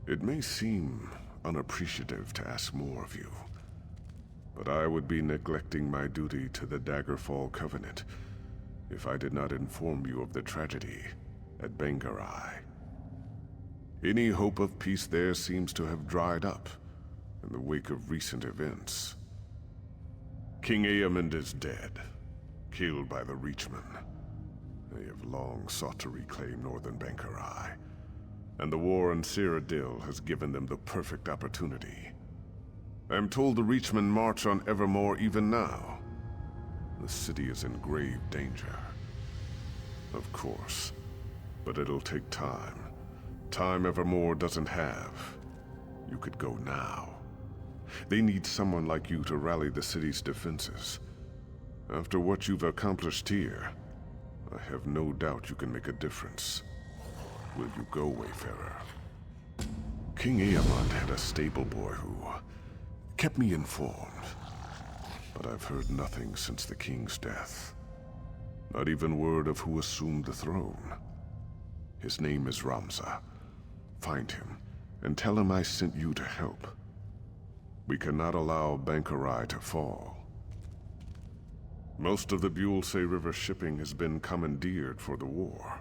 It may seem unappreciative to ask more of you, but I would be neglecting my duty to the Daggerfall Covenant if I did not inform you of the tragedy at Bangarai. Any hope of peace there seems to have dried up in the wake of recent events. King Eamond is dead, killed by the Reachmen. They have long sought to reclaim northern Bangarai, and the war in Cyrodiil has given them the perfect opportunity. I am told the Reachmen march on Evermore even now. The city is in grave danger. Of course, but it'll take time. Time Evermore doesn't have. You could go now. They need someone like you to rally the city's defenses. After what you've accomplished here, I have no doubt you can make a difference. Will you go, Wayfarer? King Eamond had a stable boy who kept me informed, but I've heard nothing since the king's death. Not even word of who assumed the throne. His name is Ramza. Find him, and tell him I sent you to help. We cannot allow Bankarai to fall. Most of the Buellsay River shipping has been commandeered for the war.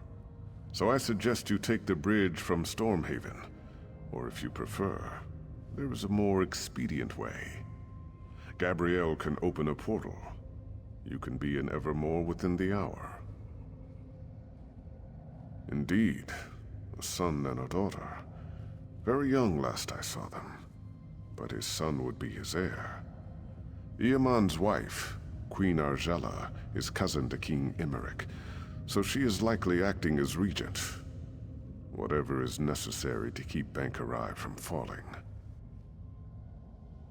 So I suggest you take the bridge from Stormhaven, or if you prefer, there is a more expedient way. Gabrielle can open a portal. You can be in Evermore within the hour. Indeed, a son and a daughter. Very young last I saw them, but his son would be his heir. Eamond's wife, Queen Argella, is cousin to King Emeric, so she is likely acting as regent. Whatever is necessary to keep Bankarai from falling.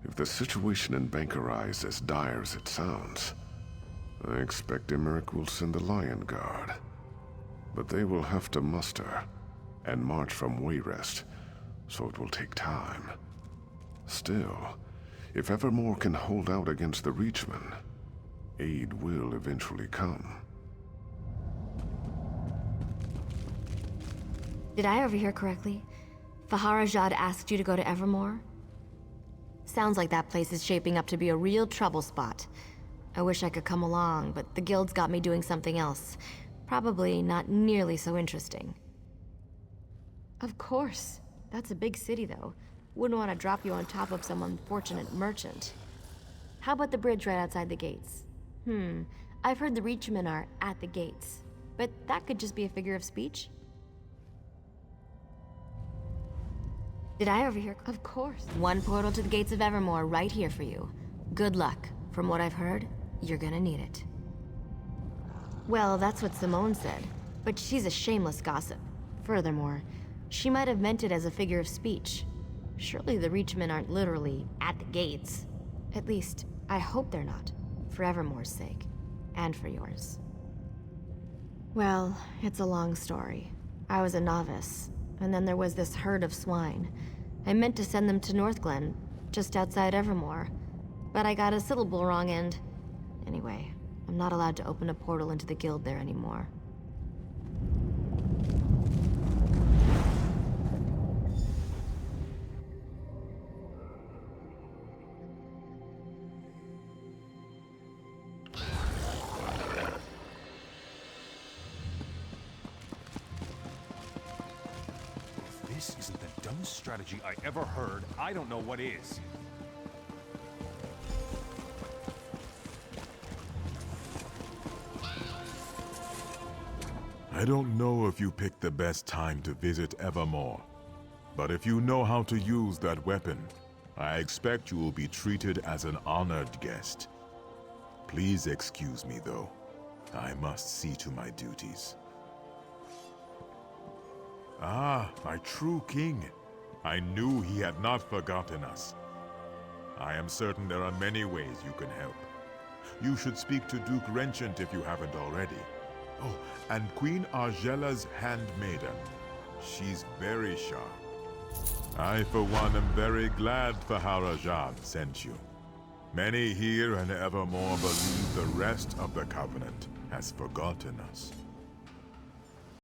If the situation in Bankarai is as dire as it sounds, I expect Emeric will send the Lion Guard. But they will have to muster and march from Wayrest, so it will take time. Still, if Evermore can hold out against the Reachmen, aid will eventually come. Did I overhear correctly? Faharajad asked you to go to Evermore? Sounds like that place is shaping up to be a real trouble spot. I wish I could come along, but the guild's got me doing something else. Probably not nearly so interesting. Of course. That's a big city, though. Wouldn't want to drop you on top of some unfortunate merchant. How about the bridge right outside the gates? I've heard the Reachmen are at the gates, but that could just be a figure of speech. Did I overhear? Of course. One portal to the gates of Evermore right here for you. Good luck. From what I've heard, you're gonna need it. Well, that's what Simone said, but she's a shameless gossip. Furthermore, she might have meant it as a figure of speech. Surely the Reachmen aren't literally at the gates. At least, I hope they're not. For Evermore's sake. And for yours. Well, it's a long story. I was a novice, and then there was this herd of swine. I meant to send them to Northglen, just outside Evermore, but I got a syllable wrong and... Anyway, I'm not allowed to open a portal into the guild there anymore. This isn't the dumbest strategy I ever heard. I don't know what is. I don't know if you picked the best time to visit Evermore, but if you know how to use that weapon, I expect you will be treated as an honored guest. Please excuse me, though. I must see to my duties. Ah, my true king. I knew he had not forgotten us. I am certain there are many ways you can help. You should speak to Duke Renchant if you haven't already. Oh, and Queen Argella's handmaiden. She's very sharp. I, for one, am very glad Faharajad sent you. Many here in Evermore believe the rest of the Covenant has forgotten us.